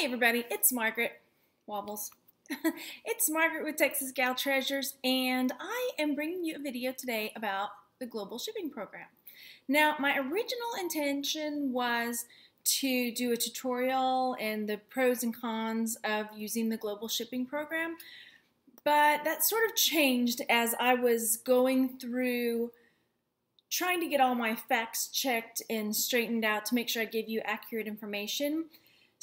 Hey everybody, it's Margaret Wobbles. It's Margaret with Texas Gal Treasures, and I am bringing you a video today about the Global Shipping Program. Now, my original intention was to do a tutorial and the pros and cons of using the Global Shipping Program, but that sort of changed as I was going through trying to get all my facts checked and straightened out to make sure I gave you accurate information.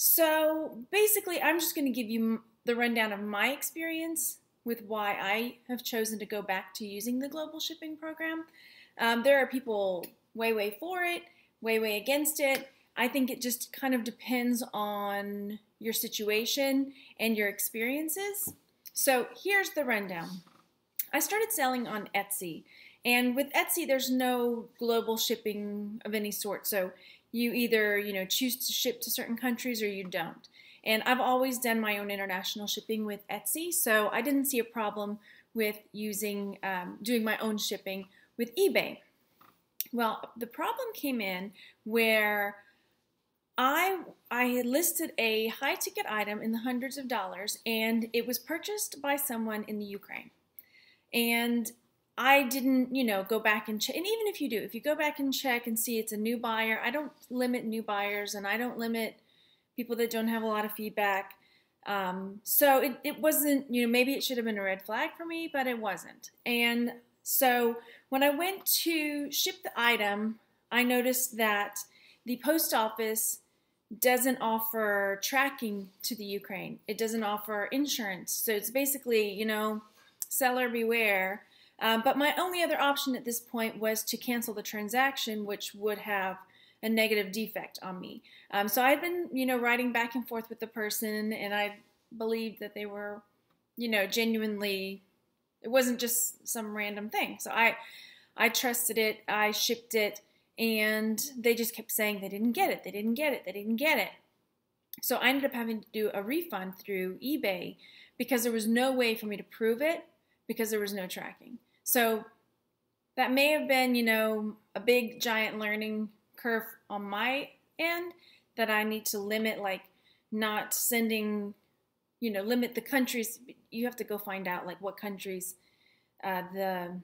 So basically, I'm just going to give you the rundown of my experience with why I have chosen to go back to using the Global Shipping Program. There are people way for it, way against it. I think it just kind of depends on your situation and your experiences. So here's the rundown. I started selling on Etsy, and with Etsy, there's no global shipping of any sort. So you either, choose to ship to certain countries or you don't. And I've always done my own international shipping with Etsy, so I didn't see a problem with doing my own shipping with eBay. Well, the problem came in where I had listed a high-ticket item in the hundreds of dollars, and it was purchased by someone in the Ukraine. And I didn't, go back and check. And even if you do, if you go back and check and see it's a new buyer, I don't limit new buyers and I don't limit people that don't have a lot of feedback. So it wasn't, maybe it should have been a red flag for me, but it wasn't. And so when I went to ship the item, I noticed that the post office doesn't offer tracking to the Ukraine. It doesn't offer insurance. So it's basically, seller beware. But my only other option at this point was to cancel the transaction, which would have a negative defect on me. So I'd been, writing back and forth with the person, and I believed that they were, genuinely, it wasn't just some random thing. So I trusted it, I shipped it, and they just kept saying they didn't get it, they didn't get it, they didn't get it. So I ended up having to do a refund through eBay because there was no way for me to prove it because there was no tracking. So that may have been, a big giant learning curve on my end that I need to limit, like not sending, limit the countries. You have to go find out like what countries the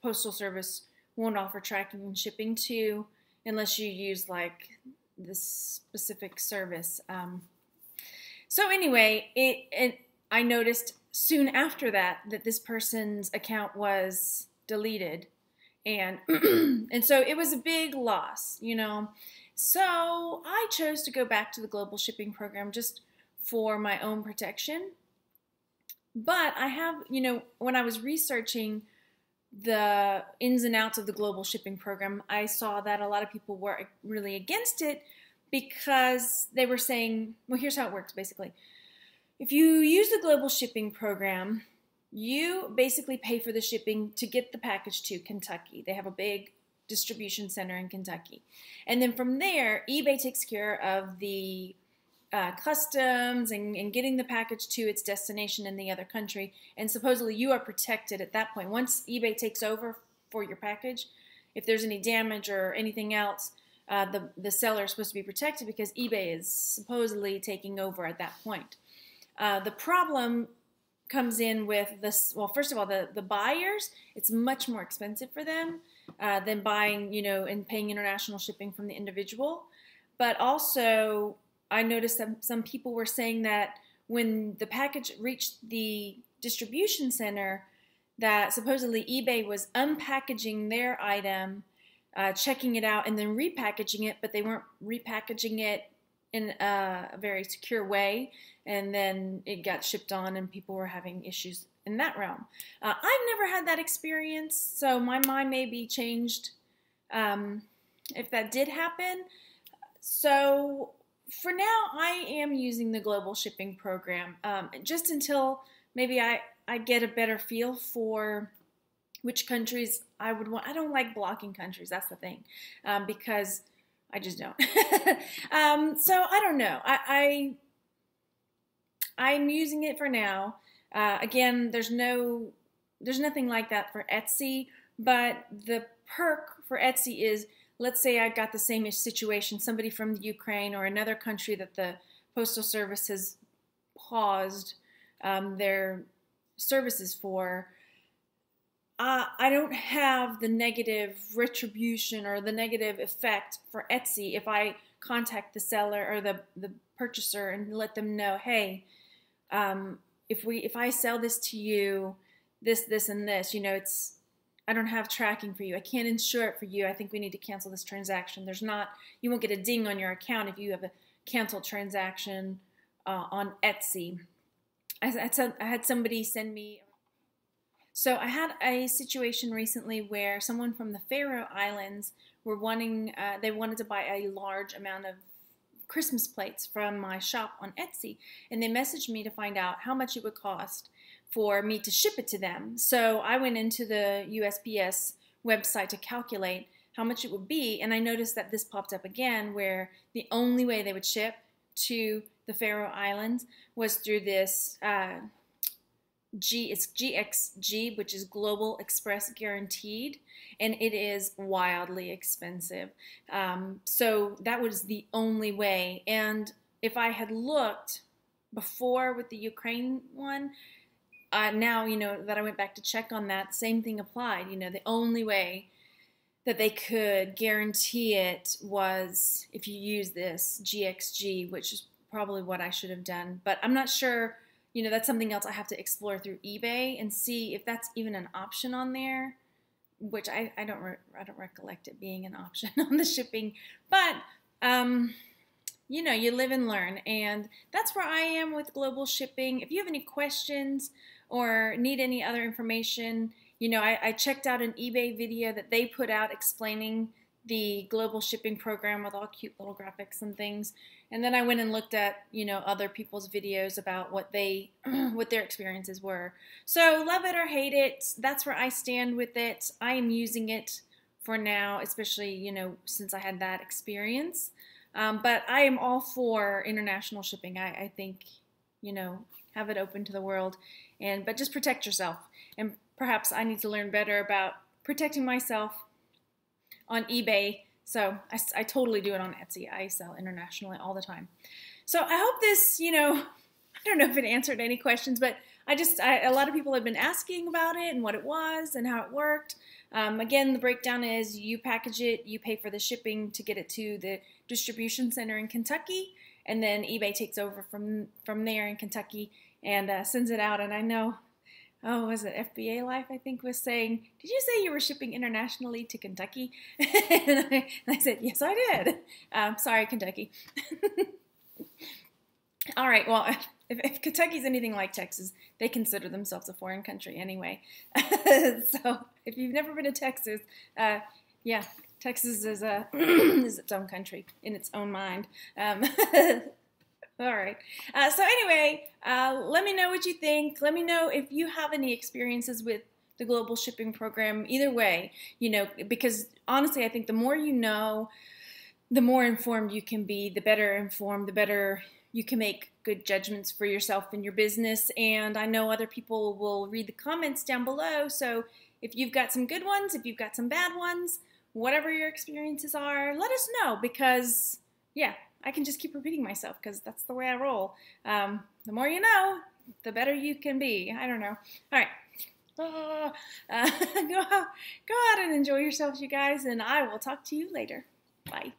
Postal Service won't offer tracking and shipping to unless you use like this specific service. So anyway, I noticed soon after that this person's account was deleted, and and so it was a big loss, So I chose to go back to the Global Shipping Program just for my own protection. But I have, when I was researching the ins and outs of the Global Shipping Program, I saw that a lot of people were really against it because they were saying, well, here's how it works basically. If you use the Global Shipping Program, you basically pay for the shipping to get the package to Kentucky. They have a big distribution center in Kentucky. And then from there, eBay takes care of the customs and getting the package to its destination in the other country. And supposedly you are protected at that point. Once eBay takes over for your package, if there's any damage or anything else, the seller is supposed to be protected because eBay is supposedly taking over at that point. The problem comes in with this. Well, first of all, the buyers, it's much more expensive for them than buying, and paying international shipping from the individual. But also, I noticed that some people were saying that when the package reached the distribution center, that supposedly eBay was unpackaging their item, checking it out, and then repackaging it, but they weren't repackaging it in a very secure way, and then it got shipped on and people were having issues in that realm. I've never had that experience, so my mind may be changed if that did happen. So for now, I am using the Global Shipping Program just until maybe I get a better feel for which countries I would want. I don't like blocking countries, that's the thing, because I just don't. So I don't know. I'm using it for now. Again, there's nothing like that for Etsy, but the perk for Etsy is, let's say I got the same situation, somebody from the Ukraine or another country that the Postal Service has paused their services for. I don't have the negative retribution or the negative effect for Etsy if I contact the seller or the purchaser and let them know, hey, if I sell this to you, this, and this, I don't have tracking for you. I can't insure it for you. I think we need to cancel this transaction. You won't get a ding on your account if you have a canceled transaction on Etsy. I had somebody send me. So I had a situation recently where someone from the Faroe Islands they wanted to buy a large amount of Christmas plates from my shop on Etsy, and they messaged me to find out how much it would cost for me to ship it to them. So I went into the USPS website to calculate how much it would be, and I noticed that this popped up again where the only way they would ship to the Faroe Islands was through this it's GXG, which is Global Express Guaranteed, and it is wildly expensive. So that was the only way. And if I had looked before with the Ukraine one, now, that I went back to check on that, same thing applied. The only way that they could guarantee it was if you use this GXG, which is probably what I should have done. But I'm not sure. That's something else I have to explore through eBay and see if that's even an option on there, which I don't recollect it being an option on the shipping. But, you live and learn, and that's where I am with global shipping. If you have any questions or need any other information, I checked out an eBay video that they put out explaining the global shipping program with all cute little graphics and things. And then I went and looked at, other people's videos about what their experiences were. So love it or hate it, that's where I stand with it. I am using it for now, especially, since I had that experience. But I am all for international shipping. I think, have it open to the world, but just protect yourself. And perhaps I need to learn better about protecting myself on eBay. So I totally do it on Etsy. I sell internationally all the time. So I hope this, I don't know if it answered any questions, but a lot of people have been asking about it and what it was and how it worked. Again, the breakdown is you package it, you pay for the shipping to get it to the distribution center in Kentucky, and then eBay takes over from there in Kentucky and sends it out. And I know, was it FBA Life, I think, was saying, did you say you were shipping internationally to Kentucky? and I said, yes, I did. Sorry, Kentucky. All right, well, if Kentucky's anything like Texas, they consider themselves a foreign country anyway. So if you've never been to Texas, yeah, Texas is is its own country in its own mind. All right. So anyway, let me know what you think. Let me know if you have any experiences with the global shipping program. Either way, because honestly, I think the more you know, the more informed you can be, the better informed, the better you can make good judgments for yourself and your business. And I know other people will read the comments down below. So if you've got some good ones, if you've got some bad ones, whatever your experiences are, let us know, because yeah, I can just keep repeating myself because that's the way I roll. The more you know, the better you can be. I don't know. All right. Go out and enjoy yourselves, you guys, and I will talk to you later. Bye.